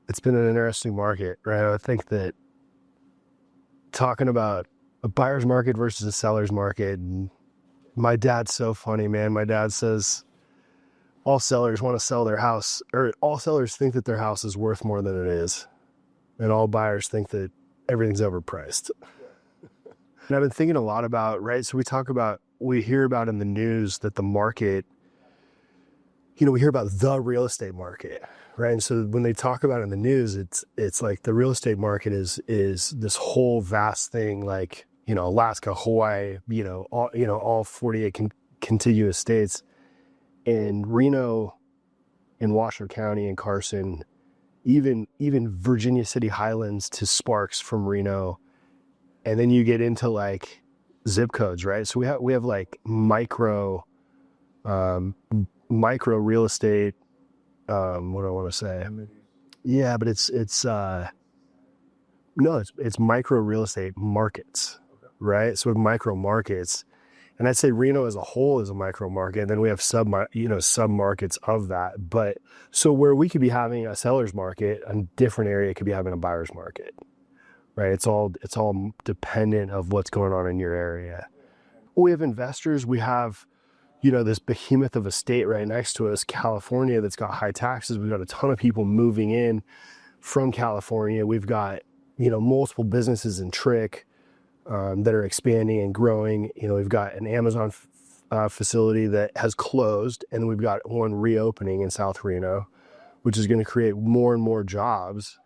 It's been an interesting market, right? I think that talking about a buyer's market versus a seller's market, and my dad's so funny, man. My dad says all sellers want to sell their house, or all sellers think that their house is worth more than it is, and all buyers think that everything's overpriced. And I've been thinking a lot about, right? So we hear about in the news that the market, we hear about the real estate market, right? And so when they talk about it in the news, it's like the real estate market is this whole vast thing, like, Alaska, Hawaii, all 48 contiguous states, and Reno and Washoe County and Carson, even Virginia City Highlands to Sparks from Reno. And then you get into like zip codes, right? So we have like micro real estate. What do I want to say? Yeah, but it's micro real estate markets, right? So with micro markets, and I'd say Reno as a whole is a micro market. And then we have sub markets of that. But so where we could be having a seller's market, a different area could be having a buyer's market, right? It's all dependent of what's going on in your area. We have investors. We have, this behemoth of a state right next to us, California, that's got high taxes. We've got a ton of people moving in from California. We've got, multiple businesses in Trick that are expanding and growing. We've got an Amazon facility that has closed, and we've got one reopening in South Reno, which is going to create more and more jobs.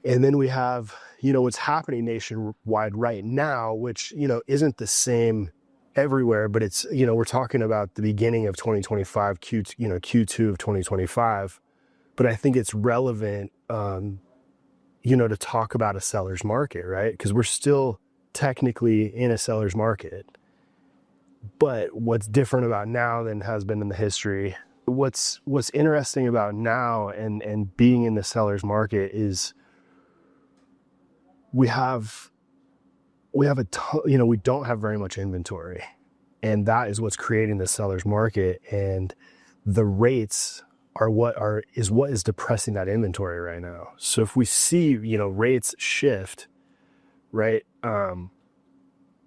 And then we have, what's happening nationwide right now, which, isn't the same everywhere, but it's, we're talking about the beginning of 2025, Q2 of 2025. But I think it's relevant, to talk about a seller's market, right? Because we're still technically in a seller's market. But what's different about now than has been in the history, what's interesting about now and being in the seller's market is we have a ton, we don't have very much inventory, and that is what's creating the seller's market. And the rates are what is depressing that inventory right now. So if we see, rates shift, right,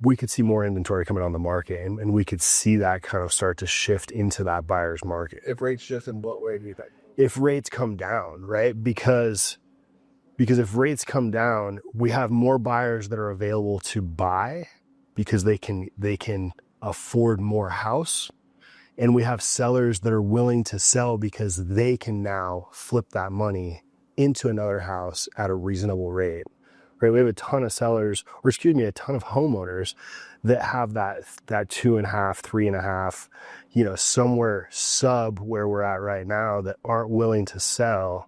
we could see more inventory coming on the market, and we could see that kind of start to shift into that buyer's market. If rates shift, in what way do you think? If rates come down, right? Because if rates come down, we have more buyers that are available to buy because they can afford more house. And we have sellers that are willing to sell because they can now flip that money into another house at a reasonable rate, right? We have a ton of sellers, a ton of homeowners that have that 2.5, 3.5, somewhere sub where we're at right now, that aren't willing to sell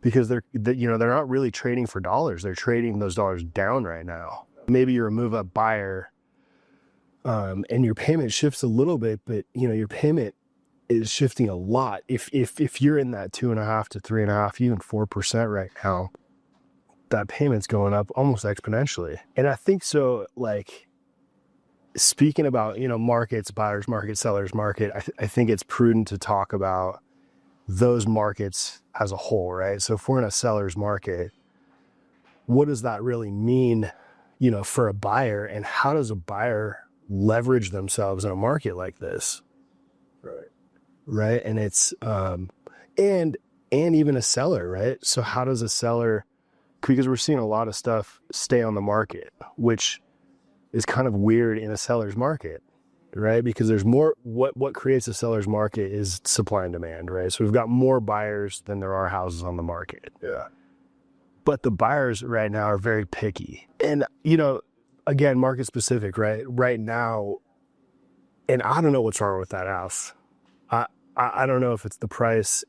because they're not really trading for dollars. They're trading those dollars down right now. Maybe you're a move up buyer, and your payment shifts a little bit, but your payment is shifting a lot. If you're in that 2.5 to 3.5, even 4% right now, that payment's going up almost exponentially. And I think so, like, speaking about, markets, buyer's market, seller's market, I think it's prudent to talk about those markets as a whole, right? So if we're in a seller's market, what does that really mean, for a buyer, and how does a buyer leverage themselves in a market like this? Right. And it's, and even a seller, right? So how does a seller, because we're seeing a lot of stuff stay on the market, which is kind of weird in a seller's market, right? Because there's more, what creates a seller's market is supply and demand, right? So we've got more buyers than there are houses on the market. Yeah. But the buyers right now are very picky. And, again, market specific, right? Right now, and I don't know what's wrong with that house. I don't know if it's the price.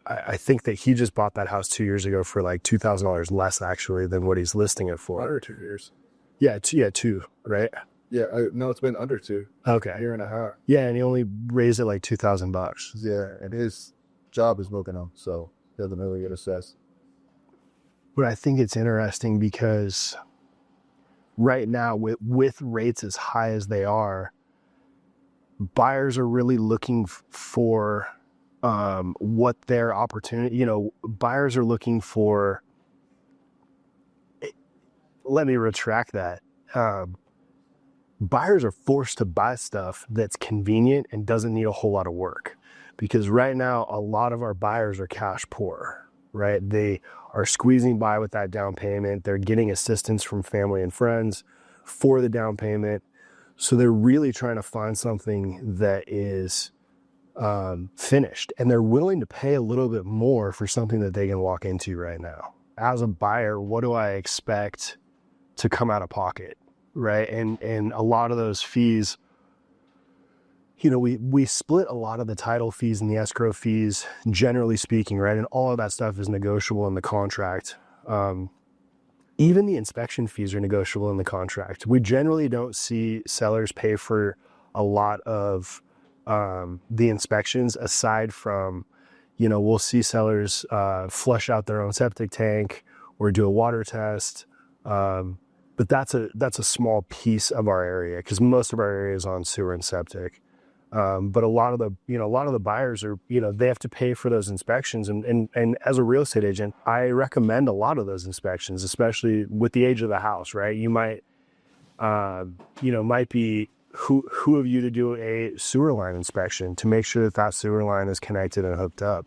I think that he just bought that house 2 years ago for like $2,000 less actually than what he's listing it for. Under 2 years. Yeah, two, right? Yeah, no, it's been under 2. Okay. A year and a half. Yeah, and he only raised it like $2,000. Yeah, and his job is moving on, so he doesn't really get assessed. But I think it's interesting because right now, with rates as high as they are, buyers are really looking for what their opportunity, buyers are looking for. Let me retract that. Buyers are forced to buy stuff that's convenient and doesn't need a whole lot of work, because right now a lot of our buyers are cash poor, right? They are squeezing by with that down payment. They're getting assistance from family and friends for the down payment. So they're really trying to find something that is finished, and they're willing to pay a little bit more for something that they can walk into right now. As a buyer, what do I expect to come out of pocket, right? And a lot of those fees, we split a lot of the title fees and the escrow fees, generally speaking, right? And all of that stuff is negotiable in the contract. Even the inspection fees are negotiable in the contract. We generally don't see sellers pay for a lot of the inspections, aside from, we'll see sellers flush out their own septic tank or do a water test. But that's a small piece of our area, because most of our area is on sewer and septic. But a lot of the buyers are, they have to pay for those inspections. And as a real estate agent, I recommend a lot of those inspections, especially with the age of the house, right? You might, might be who of you to do a sewer line inspection to make sure that that sewer line is connected and hooked up.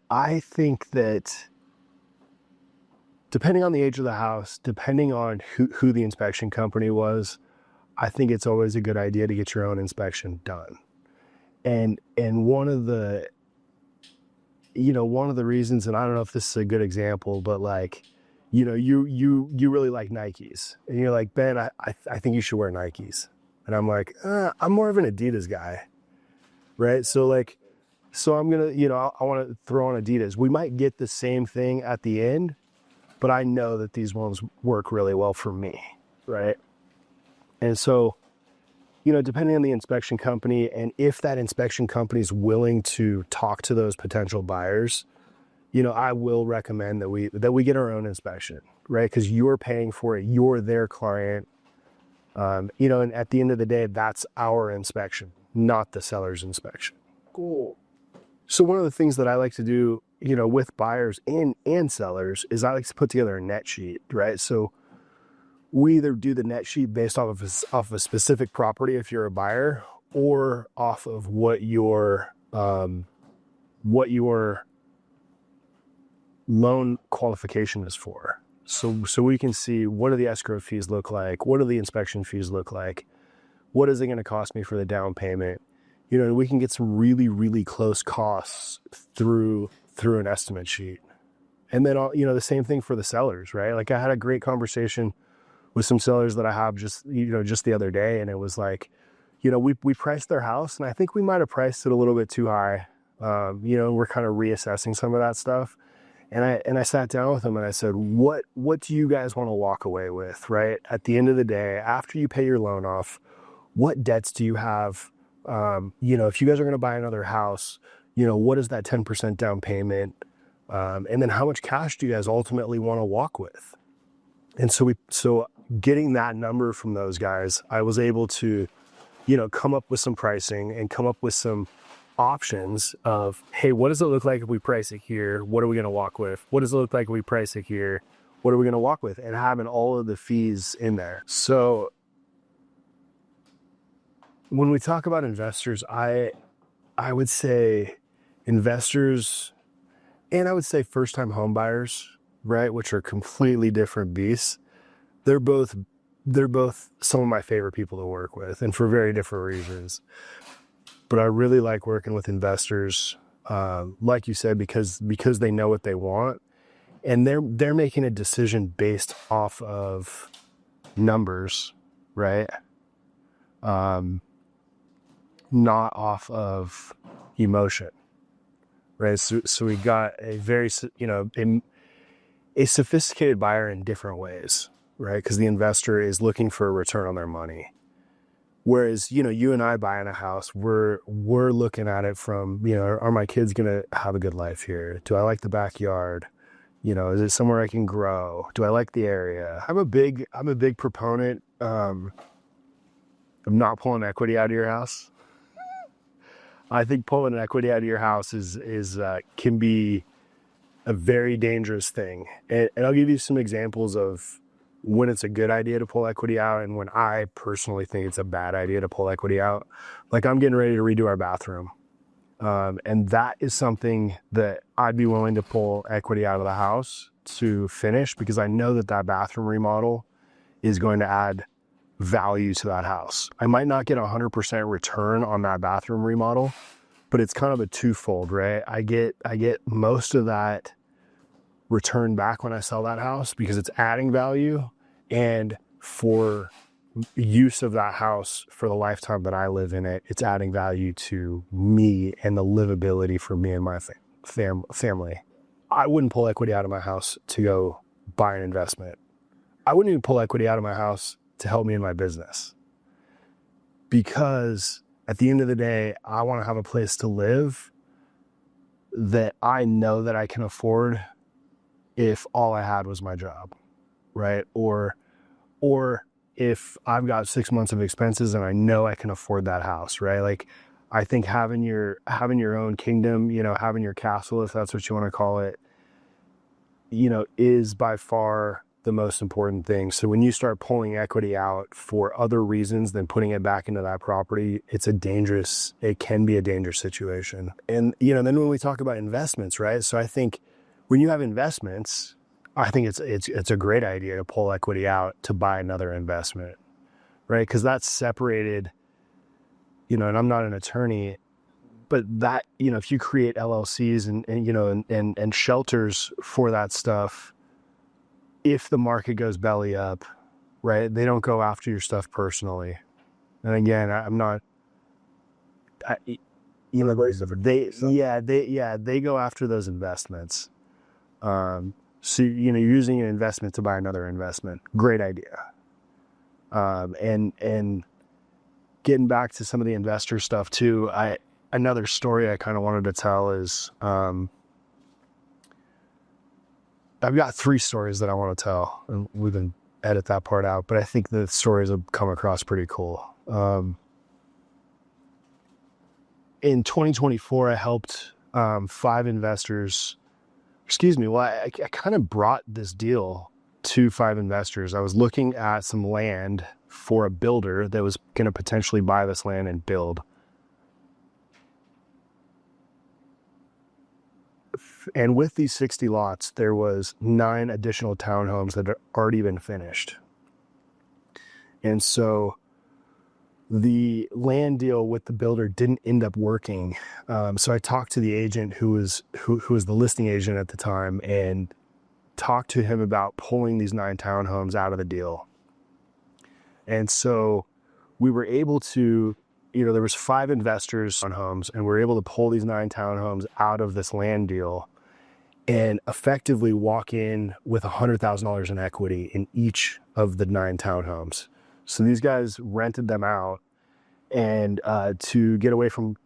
I think that depending on the age of the house, depending on who the inspection company was, I think it's always a good idea to get your own inspection done. And one of the reasons, and I don't know if this is a good example, but like, you really like Nikes, and you're like, Ben, I think you should wear Nikes. And I'm like, I'm more of an Adidas guy, right? So I'm gonna, I want to throw on Adidas. We might get the same thing at the end, but I know that these ones work really well for me, right? And so, depending on the inspection company, and if that inspection company is willing to talk to those potential buyers, I will recommend that we get our own inspection, right? Because you're paying for it, you're their client, and at the end of the day, that's our inspection, not the seller's inspection. Cool. So one of the things that I like to do, with buyers and sellers, is I like to put together a net sheet, right? So we either do the net sheet based off of a specific property if you're a buyer, or off of what your loan qualification is for. So we can see, what do the escrow fees look like? What do the inspection fees look like? What is it going to cost me for the down payment? We can get some really, really close costs through an estimate sheet. And then, the same thing for the sellers, right? Like, I had a great conversation with some sellers that I have just the other day. And it was like, we priced their house, and I think we might've priced it a little bit too high. We're kind of reassessing some of that stuff. And I sat down with them and I said, what do you guys want to walk away with, right? At the end of the day, after you pay your loan off, what debts do you have? If you guys are going to buy another house, what is that 10% down payment? And then how much cash do you guys ultimately want to walk with? And so getting that number from those guys, I was able to, come up with some pricing and come up with some options of, hey, what does it look like if we price it here? What are we going to walk with? What does it look like if we price it here? What are we going to walk with? And having all of the fees in there. So when we talk about investors, I would say investors, and I would say first-time home buyers, right, which are completely different beasts. They're both some of my favorite people to work with, and for very different reasons. But I really like working with investors, like you said, because they know what they want, and they're making a decision based off of numbers, right? Not off of emotion, right? So we got a very, a sophisticated buyer in different ways, right? Because the investor is looking for a return on their money. Whereas, you and I buying a house, we're looking at it from, are my kids going to have a good life here? Do I like the backyard? Is it somewhere I can grow? Do I like the area? I'm a big proponent of not pulling equity out of your house. I think pulling equity out of your house can be a very dangerous thing. And I'll give you some examples of when it's a good idea to pull equity out and when I personally think it's a bad idea to pull equity out. Like I'm getting ready to redo our bathroom. And that is something that I'd be willing to pull equity out of the house to finish because I know that that bathroom remodel is going to add value to that house. I might not get 100% return on that bathroom remodel, but it's kind of a twofold, right? I get most of that return back when I sell that house because it's adding value, and for use of that house for the lifetime that I live in it, it's adding value to me and the livability for me and my family. I wouldn't pull equity out of my house to go buy an investment. I wouldn't even pull equity out of my house to help me in my business, because at the end of the day, I want to have a place to live that I know that I can afford if all I had was my job, right? Or if I've got 6 months of expenses and I know I can afford that house, right? Like I think having your own kingdom, having your castle, if that's what you want to call it, is by far the most important thing. So when you start pulling equity out for other reasons than putting it back into that property, it can be a dangerous situation. And, then when we talk about investments, right? So I think when you have investments, I think it's a great idea to pull equity out to buy another investment, right? Because that's separated, and I'm not an attorney, but that, if you create LLCs and shelters for that stuff, if the market goes belly up, right, they don't go after your stuff personally. And again, I'm not, they go after those investments. So, you're using an investment to buy another investment. Great idea. And getting back to some of the investor stuff too, another story I kind of wanted to tell is, I've got 3 stories that I want to tell, and we can edit that part out, but I think the stories will come across pretty cool. In 2024, I helped 5 investors. I kind of brought this deal to 5 investors. I was looking at some land for a builder that was going to potentially buy this land and build. And with these 60 lots, there was 9 additional townhomes that had already been finished. And so the land deal with the builder didn't end up working. So I talked to the agent who was the listing agent at the time and talked to him about pulling these 9 townhomes out of the deal. And so we were able to, there was 5 investors on homes, and we were able to pull these 9 townhomes out of this land deal and effectively walk in with $100,000 in equity in each of the 9 townhomes. So these guys rented them out, and to get away from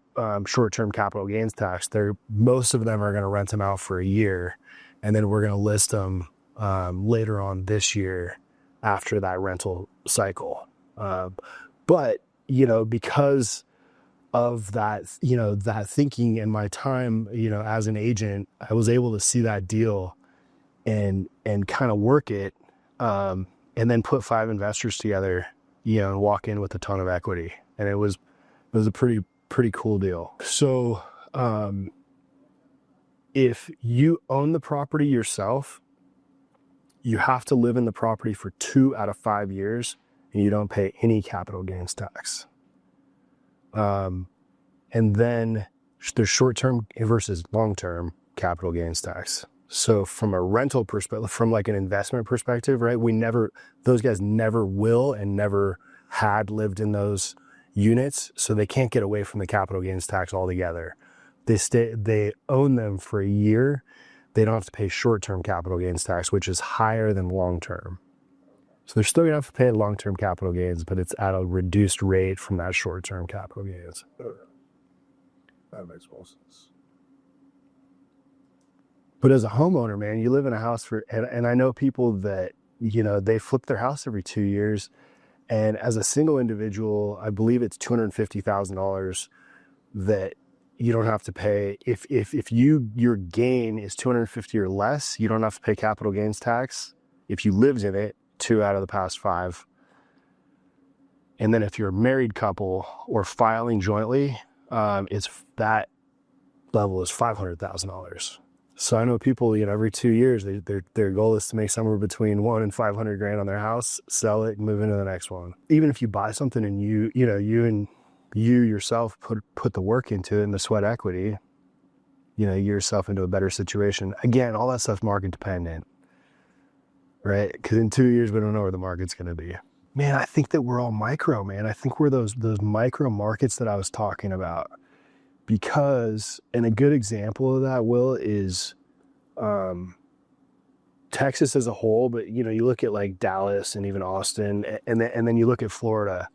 short-term capital gains tax, most of them are going to rent them out for a year, and then we're going to list them later on this year after that rental cycle. But because of that, that thinking and my time, as an agent, I was able to see that deal and kind of work it, and then put 5 investors together, and walk in with a ton of equity. And it was a pretty cool deal. So, if you own the property yourself, you have to live in the property for 2 out of 5 years, and you don't pay any capital gains tax. And then there's short-term versus long-term capital gains tax. So from a rental perspective, from like an investment perspective, right? Those guys never will and never had lived in those units, so they can't get away from the capital gains tax altogether. They own them for a year. They don't have to pay short-term capital gains tax, which is higher than long-term. So they're still gonna have to pay long-term capital gains, but it's at a reduced rate from that short-term capital gains. That makes more sense. But as a homeowner, man, you live in a house and I know people that, they flip their house every 2 years. And as a single individual, I believe it's $250,000 that you don't have to pay if your gain is 250 or less, you don't have to pay capital gains tax if you lived in it 2 out of the past 5. And then if you're a married couple or filing jointly, it's that level is $500,000. So I know people, every 2 years, their goal is to make somewhere between 1 and 500 grand on their house, sell it, and move into the next one. Even if you buy something and you yourself put the work into it and the sweat equity, you yourself into a better situation. Again, all that stuff's market dependent, right? Because in 2 years, we don't know where the market's going to be. Man, I think that we're all micro, man. I think we're those micro markets that I was talking about. Because, and a good example of that, Will, is Texas as a whole, but you look at like Dallas and even Austin, and then you look at Florida.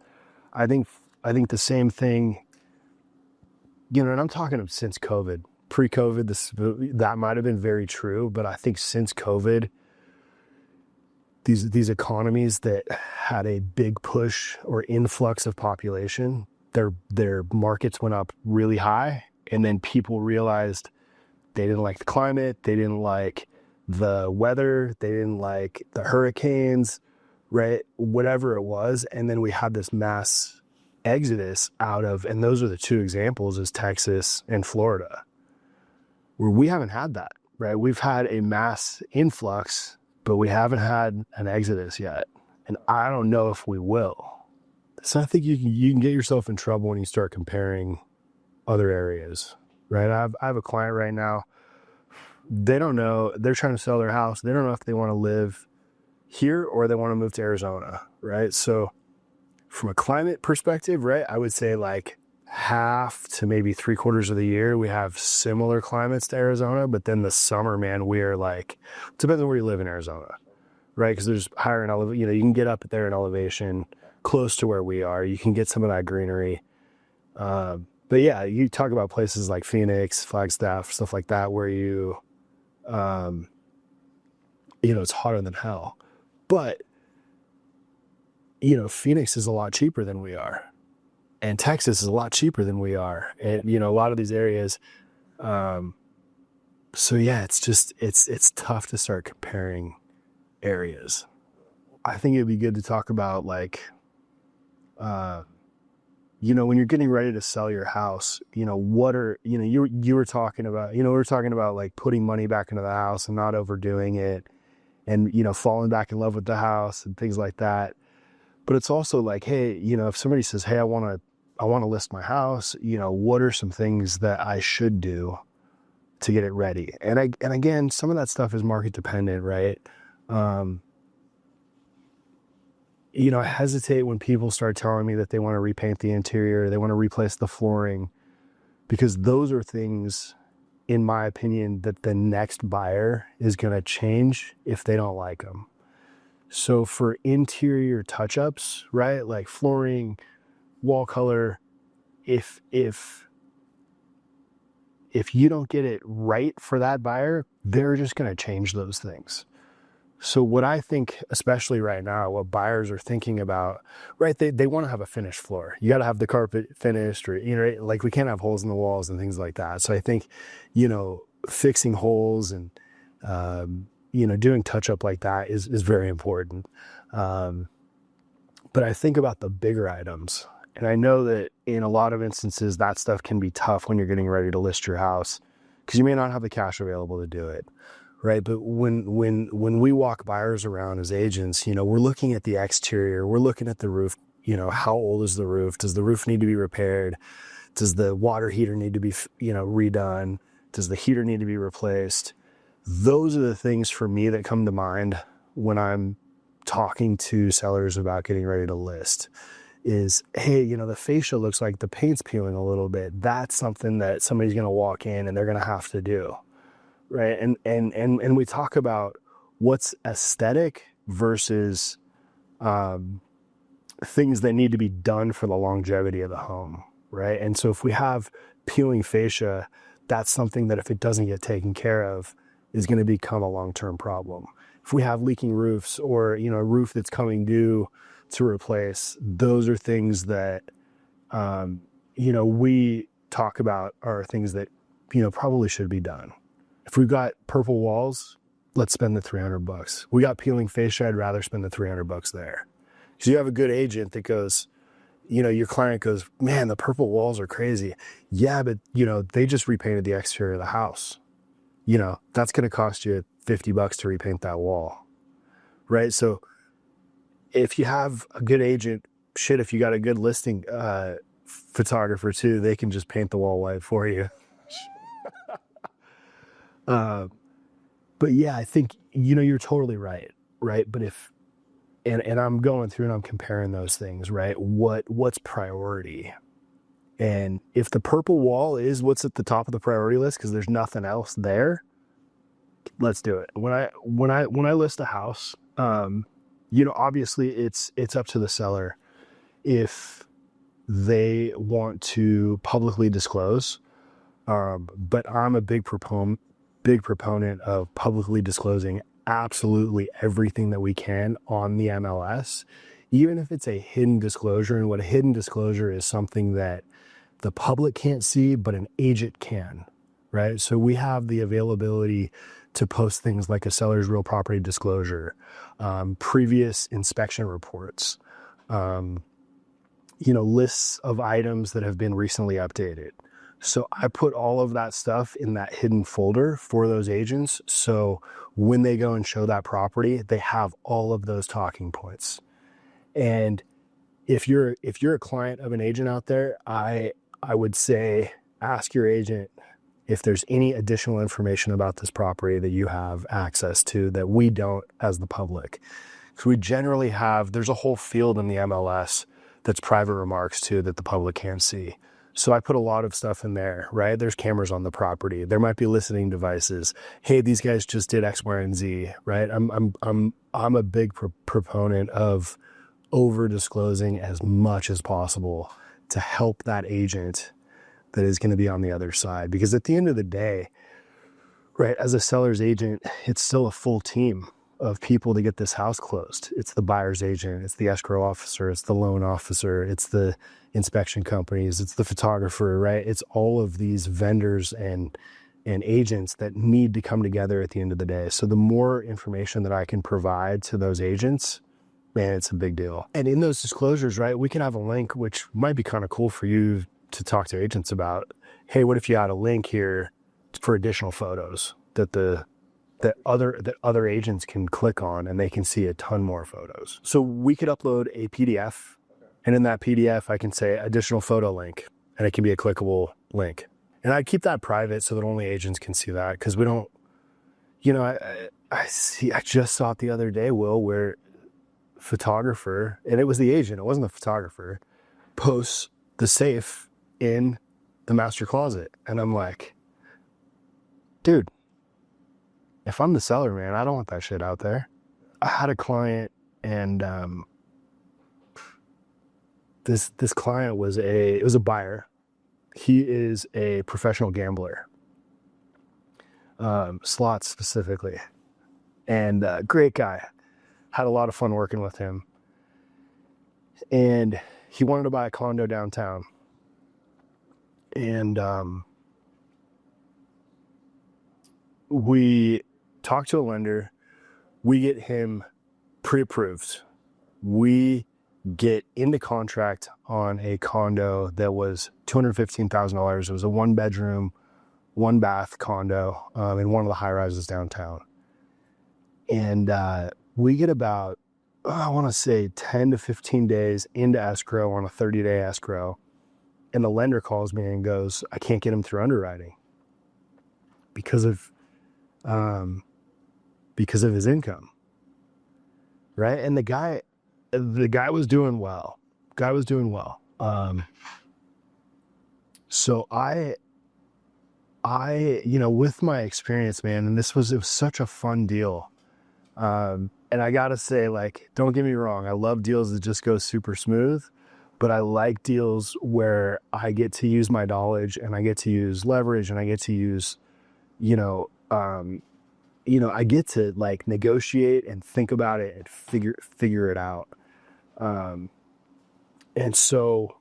I think the same thing, and I'm talking since COVID. Pre-COVID, that might have been very true, but I think since COVID, these economies that had a big push or influx of population, their markets went up really high, and then people realized they didn't like the climate, they didn't like the weather, they didn't like the hurricanes, right? Whatever it was, and then we had this mass exodus out of, and those are the 2 examples, is Texas and Florida, where we haven't had that, right? We've had a mass influx, but we haven't had an exodus yet, and I don't know if we will. So I think you can get yourself in trouble when you start comparing other areas, right? I have a client right now. They don't know. They're trying to sell their house. They don't know if they want to live here or they want to move to Arizona, right? So from a climate perspective, right, I would say like half to maybe 3/4 of the year we have similar climates to Arizona, but then the summer, man, we're like, it depends on where you live in Arizona, right? Because there's higher in elevation, you can get up there in elevation close to where we are. You can get some of that greenery. But yeah, you talk about places like Phoenix, Flagstaff, stuff like that, where it's hotter than hell. But, Phoenix is a lot cheaper than we are. And Texas is a lot cheaper than we are. And, a lot of these areas. So yeah, it's tough to start comparing areas. I think it'd be good to talk about like, when you're getting ready to sell your house, what are, you were talking about, we're talking about like putting money back into the house and not overdoing it and, falling back in love with the house and things like that. But it's also like, hey, if somebody says, hey, I want to list my house, what are some things that I should do to get it ready? And again, some of that stuff is market dependent, right? I hesitate when people start telling me that they want to repaint the interior, they want to replace the flooring, because those are things, in my opinion, that the next buyer is going to change if they don't like them. So for interior touch-ups, right, like flooring, wall color, if you don't get it right for that buyer, they're just going to change those things. So what I think, especially right now, what buyers are thinking about, right, they want to have a finished floor. You got to have the carpet finished, or, like we can't have holes in the walls and things like that. So I think, fixing holes and, doing touch up like that is very important. But I think about the bigger items, and I know that in a lot of instances, that stuff can be tough when you're getting ready to list your house, because you may not have the cash available to do it. Right. But when we walk buyers around as agents, we're looking at the exterior, we're looking at the roof, how old is the roof? Does the roof need to be repaired? Does the water heater need to be, redone? Does the heater need to be replaced? Those are the things for me that come to mind when I'm talking to sellers about getting ready to list. Is, hey, the fascia looks like the paint's peeling a little bit. That's something that somebody's going to walk in and they're going to have to do. Right. And we talk about what's aesthetic versus things that need to be done for the longevity of the home. Right. And so if we have peeling fascia, that's something that if it doesn't get taken care of is going to become a long-term problem. If we have leaking roofs or, a roof that's coming due to replace, those are things that, we talk about are things that, probably should be done. If we've got purple walls, let's spend the $300. We got peeling fascia, I'd rather spend the $300 there. Because you have a good agent that goes, your client goes, man, the purple walls are crazy. Yeah, but, they just repainted the exterior of the house. That's going to cost you $50 to repaint that wall, right? So if you have a good agent, if you got a good listing photographer too, they can just paint the wall white for you. But yeah, I think, you're totally right? But if, and I'm going through and I'm comparing those things, right? What's priority? And if the purple wall is what's at the top of the priority list because there's nothing else there, let's do it. When I list a house, obviously it's up to the seller if they want to publicly disclose. But I'm a big proponent of publicly disclosing absolutely everything that we can on the MLS, even if it's a hidden disclosure. And what a hidden disclosure is something that the public can't see, but an agent can, right? So we have the availability to post things like a seller's real property disclosure, previous inspection reports, lists of items that have been recently updated. So I put all of that stuff in that hidden folder for those agents. So when they go and show that property, they have all of those talking points. And if you're a client of an agent out there, I would say ask your agent if there's any additional information about this property that you have access to that we don't as the public. Because we generally there's a whole field in the MLS that's private remarks too that the public can't see. So I put a lot of stuff in there, right? There's cameras on the property. There might be listening devices. Hey, these guys just did X, Y, and Z, right? I'm a big proponent of over disclosing as much as possible to help that agent that is going to be on the other side. Because at the end of the day, right, as a seller's agent, it's still a full team of people to get this house closed. It's the buyer's agent, it's the escrow officer, it's the loan officer, it's the inspection companies, it's the photographer, right? It's all of these vendors and agents that need to come together at the end of the day. So the more information that I can provide to those agents, man, it's a big deal. And in those disclosures, right, we can have a link, which might be kind of cool for you to talk to agents about. Hey, what if you had a link here for additional photos that other agents can click on and they can see a ton more photos. So we could upload a PDF, and in that PDF, I can say additional photo link, and it can be a clickable link. And I keep that private so that only agents can see that, because we don't, I just saw it the other day, Will, where photographer, and it was the agent, it wasn't the photographer, posts the safe in the master closet. And I'm like, dude, if I'm the seller, man, I don't want that shit out there. I had a client, and this client was a buyer. He is a professional gambler, slots specifically, and great guy. Had a lot of fun working with him. And he wanted to buy a condo downtown. And we talked to a lender. We get him pre-approved. We get into contract on a condo that was $215,000. It was a 1-bedroom, 1-bath condo in one of the high rises downtown. And we get about, I want to say 10 to 15 days into escrow on a 30-day escrow. And the lender calls me and goes, I can't get him through underwriting because of his income. Right. And the guy was doing well. So I, with my experience, man, and it was such a fun deal. And I gotta say, like, don't get me wrong, I love deals that just go super smooth, but I like deals where I get to use my knowledge and I get to use leverage and I get to use, I get to like negotiate and think about it and figure it out. And so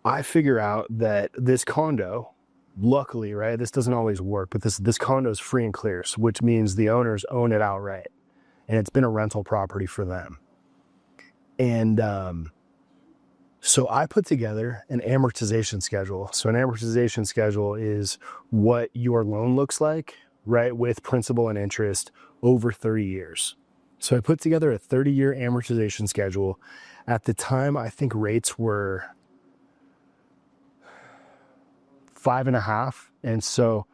I figure out that this condo, luckily, right, this doesn't always work, but this condo is free and clear, which means the owners own it outright, and it's been a rental property for them. And so I put together an amortization schedule. So an amortization schedule is what your loan looks like, right, with principal and interest over 30 years. So I put together a 30-year amortization schedule. At the time, I think rates were 5.5. And so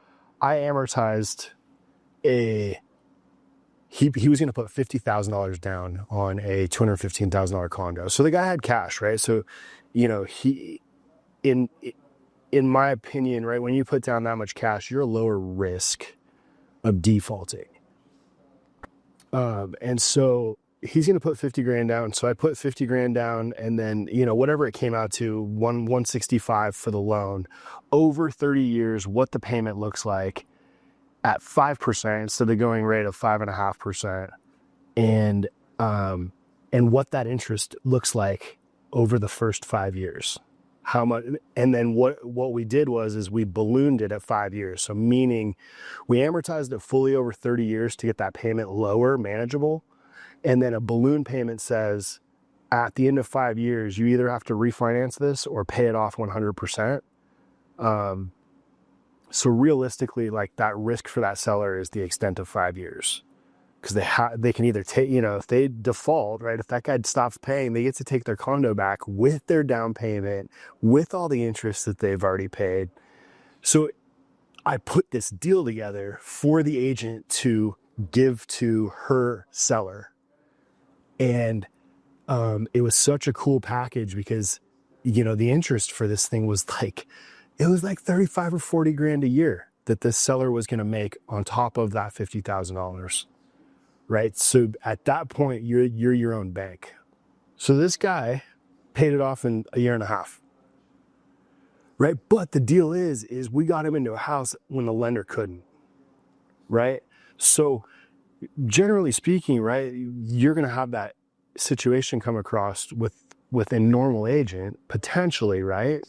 I amortized he was going to put $50,000 down on a $215,000 condo. So the guy had cash, right? So, in my opinion, right, when you put down that much cash, you're a lower risk of defaulting. And so he's going to put 50 grand down. So I put 50 grand down, and then, whatever it came out to, 165 for the loan over 30 years, what the payment looks like at 5% instead of going rate of 5.5%, and what that interest looks like over the first 5 years. How much? And then what we did is we ballooned it at 5 years. So meaning we amortized it fully over 30 years to get that payment lower, manageable. And then a balloon payment says at the end of 5 years, you either have to refinance this or pay it off 100%. So realistically, like, that risk for that seller is the extent of 5 years, because they can either take, if they default, right, if that guy stops paying, they get to take their condo back with their down payment, with all the interest that they've already paid. So I put this deal together for the agent to give to her seller. And it was such a cool package because, the interest for this thing was like, it was like 35 or 40 grand a year that this seller was going to make on top of that $50,000, right? So at that point, you're your own bank. So this guy paid it off in a year and a half, right? But the deal is we got him into a house when the lender couldn't, right? So generally speaking, right, you're going to have that situation come across with a normal agent, potentially, right,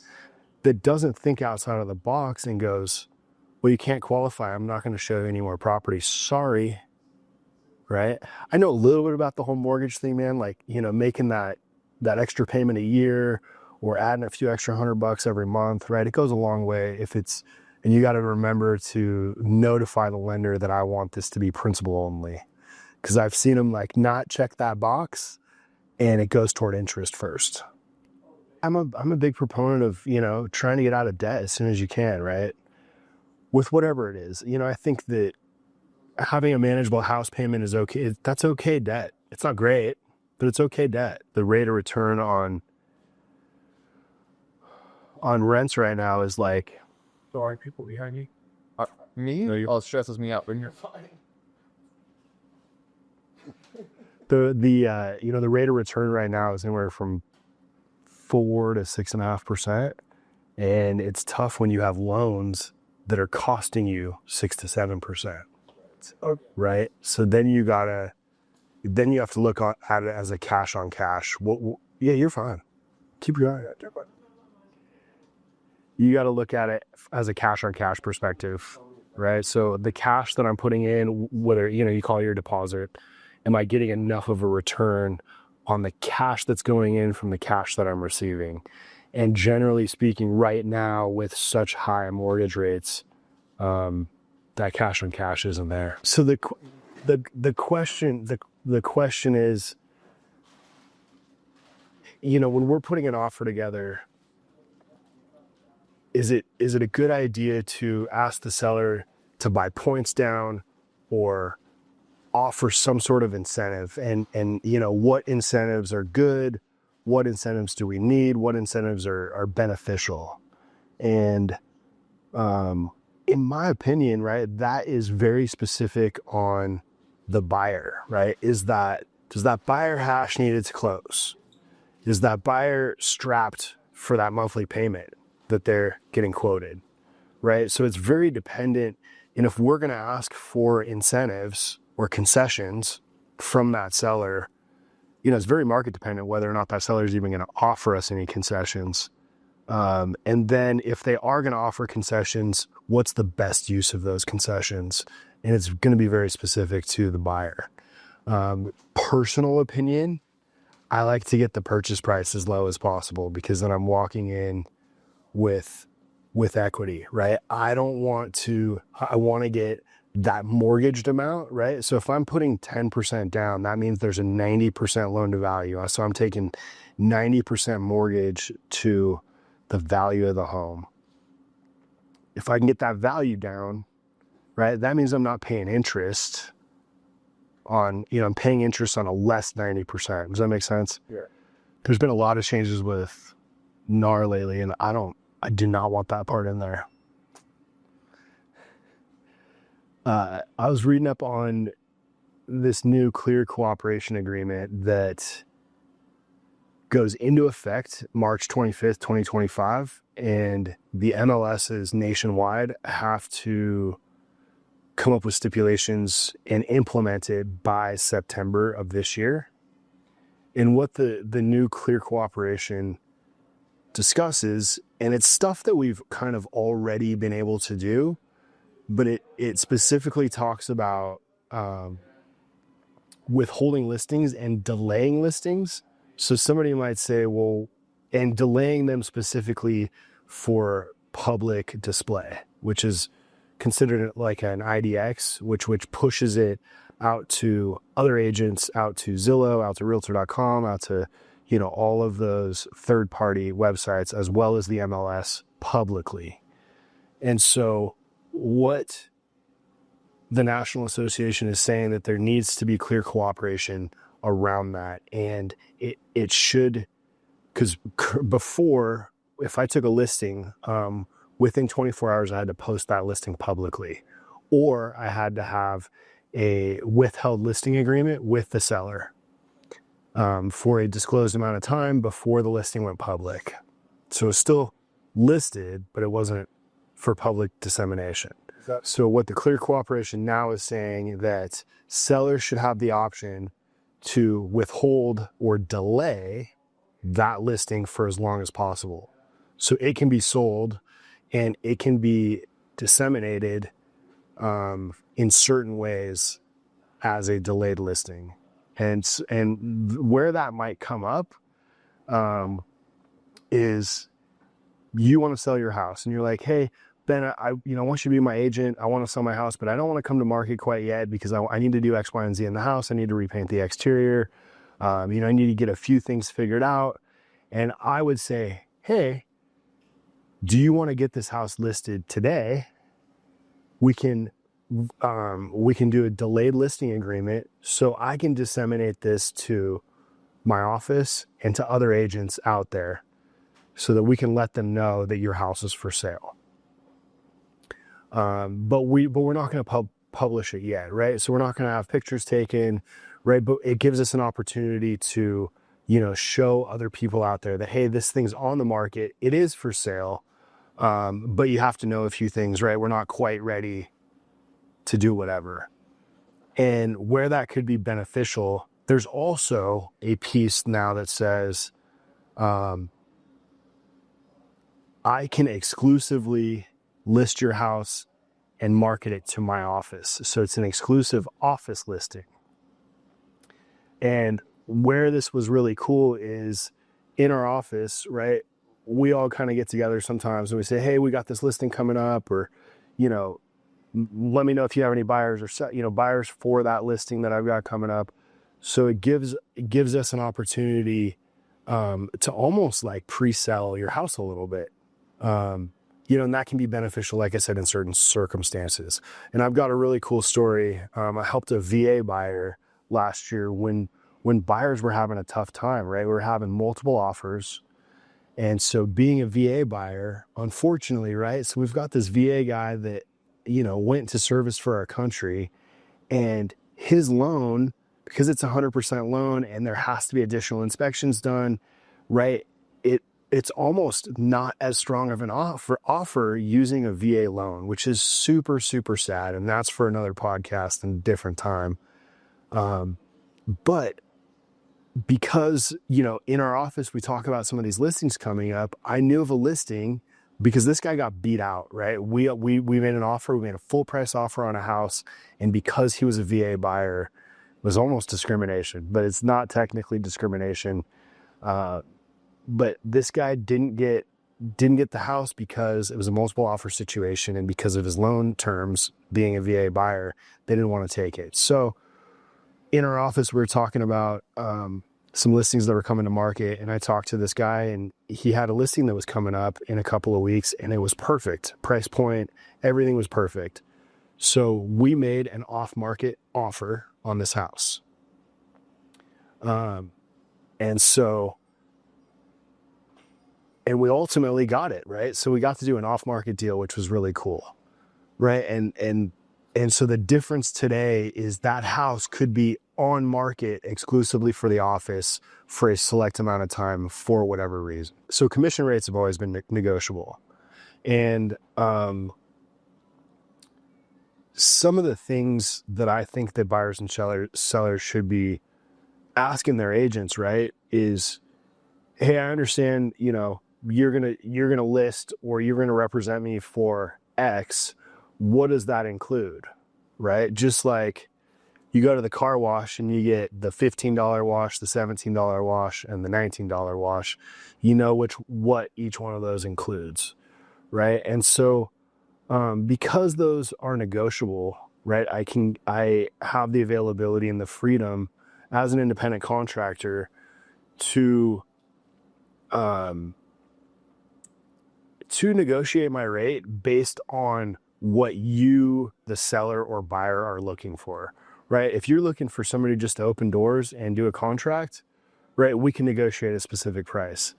that doesn't think outside of the box and goes, well, you can't qualify. I'm not going to show you any more property. Sorry. Right. I know a little bit about the home mortgage thing, man. Like, making that extra payment a year or adding a few extra $100 every month. Right. It goes a long way and you got to remember to notify the lender that I want this to be principal only, because I've seen them like not check that box and it goes toward interest first. I'm a big proponent of, trying to get out of debt as soon as you can, right? With whatever it is. I think that having a manageable house payment is okay. That's okay debt. It's not great, but it's okay debt. The rate of return on rents right now is like... Sorry, people behind you. Me? No, Oh, it stresses me out when you're fine. the rate of return right now is anywhere from 4 to 6.5%. And it's tough when you have loans that are costing you 6 to 7%. Right. So then you have to look at it as a cash on cash. Yeah, you're fine. Keep your eye on it. You got to look at it as a cash on cash perspective, right? So the cash that I'm putting in, whether, you call your deposit, am I getting enough of a return on the cash that's going in from the cash that I'm receiving? And generally speaking, right now with such high mortgage rates, that cash on cash isn't there. So the question is, when we're putting an offer together, is it a good idea to ask the seller to buy points down or offer some sort of incentive? And what incentives are good? What incentives do we need? What incentives are beneficial? And in my opinion, right, that is very specific on the buyer, right? Does that buyer hash needed to close? Is that buyer strapped for that monthly payment that they're getting quoted, right? So it's very dependent. And if we're going to ask for incentives or concessions from that seller, it's very market dependent whether or not that seller is even going to offer us any concessions. And then if they are going to offer concessions, what's the best use of those concessions? And it's going to be very specific to the buyer. Personal opinion, I like to get the purchase price as low as possible because then I'm walking in with equity, right? I want to get that mortgaged amount, right? So if I'm putting 10% down, that means there's a 90% loan to value. So I'm taking 90% mortgage to the value of the home. If I can get that value down, right, that means I'm not paying interest on, I'm paying interest on a less 90%. Does that make sense? Yeah. There's been a lot of changes with NAR lately, and I do not want that part in there. I was reading up on this new clear cooperation agreement that goes into effect March 25th, 2025, and the MLSs nationwide have to come up with stipulations and implement it by September of this year. And what the new clear cooperation discusses, and it's stuff that we've kind of already been able to do, but it specifically talks about withholding listings and delaying listings. So somebody might say, well, and delaying them specifically for public display, which is considered like an IDX, which pushes it out to other agents, out to Zillow, out to Realtor.com, out to, all of those third-party websites, as well as the MLS publicly. And so what the National Association is saying that there needs to be clear cooperation around that. And it should, because before, if I took a listing, within 24 hours, I had to post that listing publicly, or I had to have a withheld listing agreement with the seller for a disclosed amount of time before the listing went public. So it's still listed, but it wasn't for public dissemination. So what the clear cooperation now is saying that sellers should have the option to withhold or delay that listing for as long as possible. So it can be sold and it can be disseminated in certain ways as a delayed listing. And where that might come up is you want to sell your house and you're like, hey, Ben, I want you to be my agent. I want to sell my house, but I don't want to come to market quite yet because I need to do X, Y, and Z in the house. I need to repaint the exterior. I need to get a few things figured out. And I would say, hey, do you want to get this house listed today? We can do a delayed listing agreement so I can disseminate this to my office and to other agents out there so that we can let them know that your house is for sale. But we're not going to publish it yet, right? So we're not going to have pictures taken, right? But it gives us an opportunity to, show other people out there that, hey, this thing's on the market. It is for sale. But you have to know a few things, right? We're not quite ready to do whatever. And where that could be beneficial, there's also a piece now that says, I can exclusively list your house and market it to my office. So it's an exclusive office listing. And where this was really cool is in our office, right? We all kind of get together sometimes and we say, hey, we got this listing coming up, or, let me know if you have any buyers or, buyers for that listing that I've got coming up. So it gives us an opportunity to almost like pre-sell your house a little bit. And that can be beneficial, like I said, in certain circumstances. And I've got a really cool story. I helped a VA buyer last year when buyers were having a tough time, right? We were having multiple offers. And so being a VA buyer, unfortunately, right? So we've got this VA guy that, went to service for our country, and his loan, because it's 100% loan and there has to be additional inspections done, right? It's almost not as strong of an offer using a VA loan, which is super, super sad. And that's for another podcast and a different time. But because, in our office, we talk about some of these listings coming up. I knew of a listing because this guy got beat out, right? We made an offer, we made a full price offer on a house. And because he was a VA buyer, it was almost discrimination, but it's not technically discrimination. But this guy didn't get the house because it was a multiple offer situation, and because of his loan terms being a VA buyer, they didn't want to take it. So in our office, we were talking about some listings that were coming to market, and I talked to this guy, and he had a listing that was coming up in a couple of weeks, and it was perfect. Price point, everything was perfect. So we made an off-market offer on this house. And we ultimately got it, right? So we got to do an off-market deal, which was really cool, right? And so the difference today is that house could be on market exclusively for the office for a select amount of time for whatever reason. So commission rates have always been negotiable. And some of the things that I think that buyers and sellers should be asking their agents, right, is, hey, I understand, you're gonna list or you're gonna represent me for X. What does that include, right? Just like you go to the car wash and you get the $15 wash, the $17 wash, and the $19 wash. You know what each one of those includes, right? And so because those are negotiable, right, I have the availability and the freedom as an independent contractor to negotiate my rate based on what you, the seller or buyer, are looking for, right? If you're looking for somebody just to open doors and do a contract, right, we can negotiate a specific price.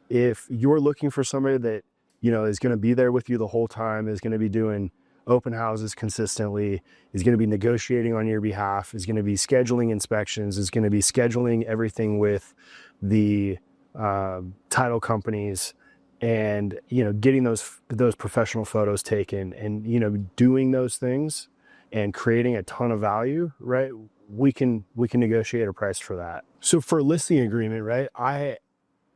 If you're looking for somebody that, is going to be there with you the whole time, is going to be doing open houses consistently, is going to be negotiating on your behalf, is going to be scheduling inspections, is going to be scheduling everything with the title companies, and getting those professional photos taken, and doing those things and creating a ton of value, right? We can negotiate a price for that. So for a listing agreement, right, I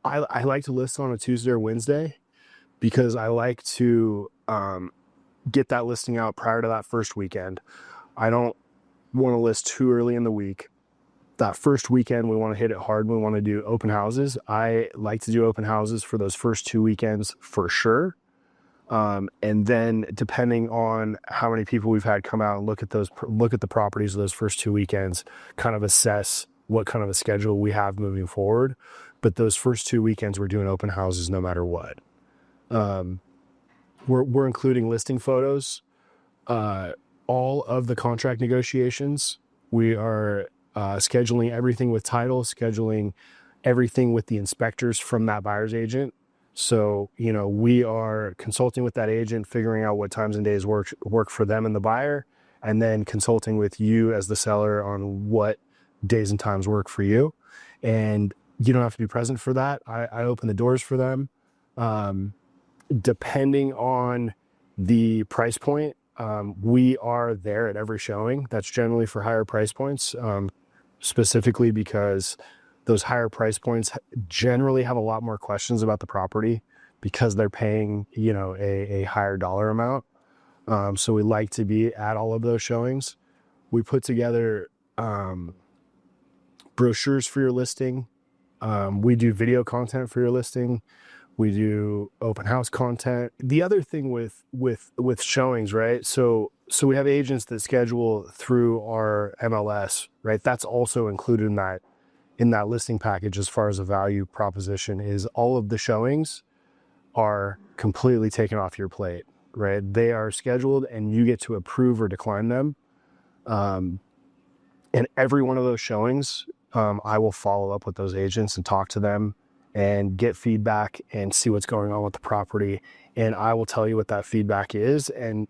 like to list on a Tuesday or Wednesday because I like to get that listing out prior to that first weekend. I don't want to list too early in the week. That first weekend, we want to hit it hard. We want to do open houses. I like to do open houses for those first 2 weekends for sure. And then depending on how many people we've had come out and look at the properties of those first 2 weekends, kind of assess what kind of a schedule we have moving forward. But those first 2 weekends, we're doing open houses no matter what. We're including listing photos, all of the contract negotiations. We are scheduling everything with title, scheduling everything with the inspectors from that buyer's agent. So, we are consulting with that agent, figuring out what times and days work for them and the buyer, and then consulting with you as the seller on what days and times work for you. And you don't have to be present for that. I open the doors for them. Depending on the price point, we are there at every showing. That's generally for higher price points, specifically because those higher price points generally have a lot more questions about the property because they're paying, a higher dollar amount. So we like to be at all of those showings. We put together brochures for your listing. We do video content for your listing. We do open house content. The other thing with showings, right? So we have agents that schedule through our MLS, right? That's also included in that listing package as far as a value proposition. Is all of the showings are completely taken off your plate, right? They are scheduled and you get to approve or decline them. And every one of those showings, I will follow up with those agents and talk to them and get feedback and see what's going on with the property. And I will tell you what that feedback is, and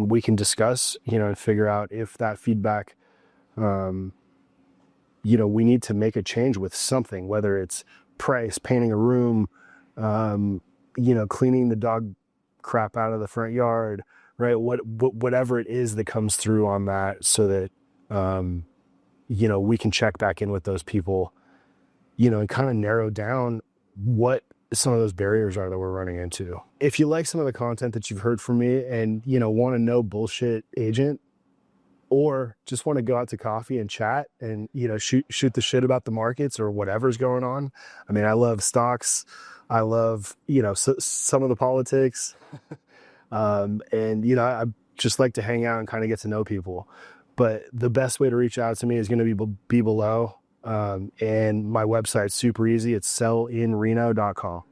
we can discuss, and figure out if that feedback, we need to make a change with something, whether it's price, painting a room, cleaning the dog crap out of the front yard, right? Whatever it is that comes through on that, so that, we can check back in with those people and kind of narrow down what some of those barriers are that we're running into. If you like some of the content that you've heard from me and, want to know bullshit agent, or just want to go out to coffee and chat and, shoot the shit about the markets or whatever's going on. I mean, I love stocks. I love, some of the politics. And, I just like to hang out and kind of get to know people. But the best way to reach out to me is going to be below. And my website's super easy. It's sellinreno.com.